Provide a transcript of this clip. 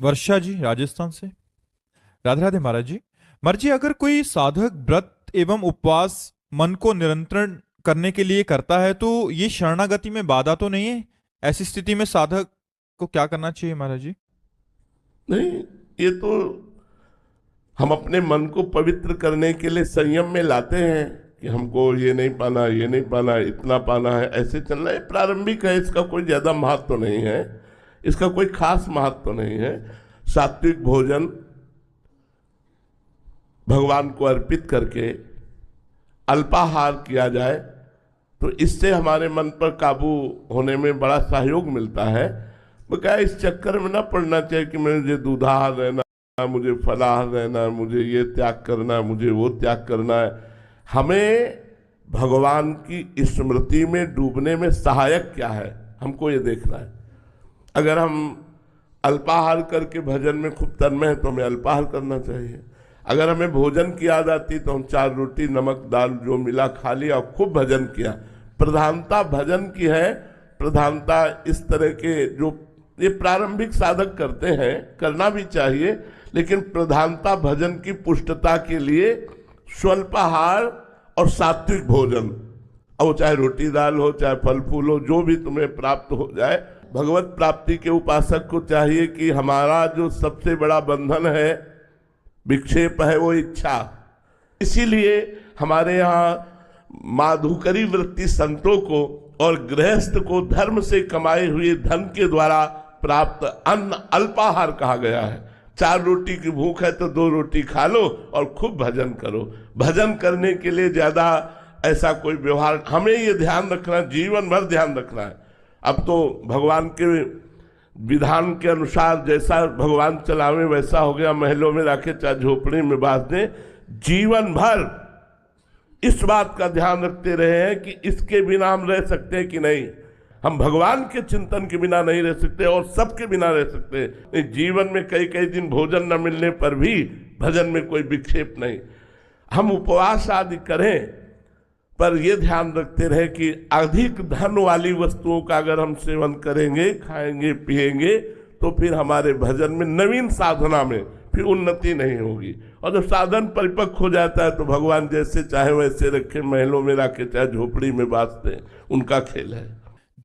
वर्षा जी राजस्थान से। राधे राधे महाराज जी। महाराज जी, अगर कोई साधक व्रत एवं उपवास मन को नियंत्रण करने के लिए करता है तो ये शरणागति में बाधा तो नहीं है? ऐसी स्थिति में साधक को क्या करना चाहिए महाराज जी? नहीं, ये तो हम अपने मन को पवित्र करने के लिए संयम में लाते हैं कि हमको ये नहीं पाना, ये नहीं पाना, इतना पाना है, ऐसे चलना है। प्रारंभिक है, इसका कोई ज्यादा महत्व तो नहीं है, इसका कोई खास महत्व तो नहीं है। सात्विक भोजन भगवान को अर्पित करके अल्पाहार किया जाए तो इससे हमारे मन पर काबू होने में बड़ा सहयोग मिलता है। क्या इस चक्कर में ना पड़ना चाहिए कि मुझे दूधाहार रहना, मुझे फलाहार रहना, मुझे ये त्याग करना, मुझे वो त्याग करना है। हमें भगवान की स्मृति में डूबने में सहायक क्या है, हमको ये देखना है। अगर हम अल्पाहार करके भजन में खूब तन्मय है तो हमें अल्पाहार करना चाहिए। अगर हमें भोजन की याद आती तो हम 4 रोटी नमक दाल जो मिला खा लिया और खूब भजन किया। प्रधानता भजन की है, प्रधानता इस तरह के जो ये प्रारंभिक साधक करते हैं, करना भी चाहिए, लेकिन प्रधानता भजन की पुष्टता के लिए स्वल्पाहार और सात्विक भोजन, अब वो चाहे रोटी दाल हो, चाहे फल फूल हो, जो भी तुम्हें प्राप्त हो जाए। भगवत प्राप्ति के उपासक को चाहिए कि हमारा जो सबसे बड़ा बंधन है, विक्षेप है, वो इच्छा। इसीलिए हमारे यहाँ माधुकरी वृत्ति संतों को और गृहस्थ को धर्म से कमाए हुए धन के द्वारा प्राप्त अन्न अल्पाहार कहा गया है। 4 रोटी की भूख है तो 2 रोटी खा लो और खूब भजन करो। भजन करने के लिए ज्यादा ऐसा कोई व्यवहार, हमें ये ध्यान रखना, जीवन भर ध्यान रखना है। अब तो भगवान के विधान के अनुसार जैसा भगवान चलावे वैसा हो गया, महलों में रखे चाहे झोपड़ी में बांध दें। जीवन भर इस बात का ध्यान रखते रहे हैं कि इसके बिना हम रह सकते हैं कि नहीं। हम भगवान के चिंतन के बिना नहीं रह सकते और सबके बिना रह सकते। जीवन में कई कई दिन भोजन न मिलने पर भी भजन में कोई विक्षेप नहीं। हम उपवास आदि करें पर यह ध्यान रखते रहे कि अधिक धन वाली वस्तुओं का अगर हम सेवन करेंगे, खाएंगे, पिएंगे तो फिर हमारे भजन में, नवीन साधना में फिर उन्नति नहीं होगी। और जब साधन परिपक्व हो जाता है तो भगवान जैसे चाहे वैसे रखे, महलों में रखे चाहे झोपड़ी में बांधते, उनका खेल है।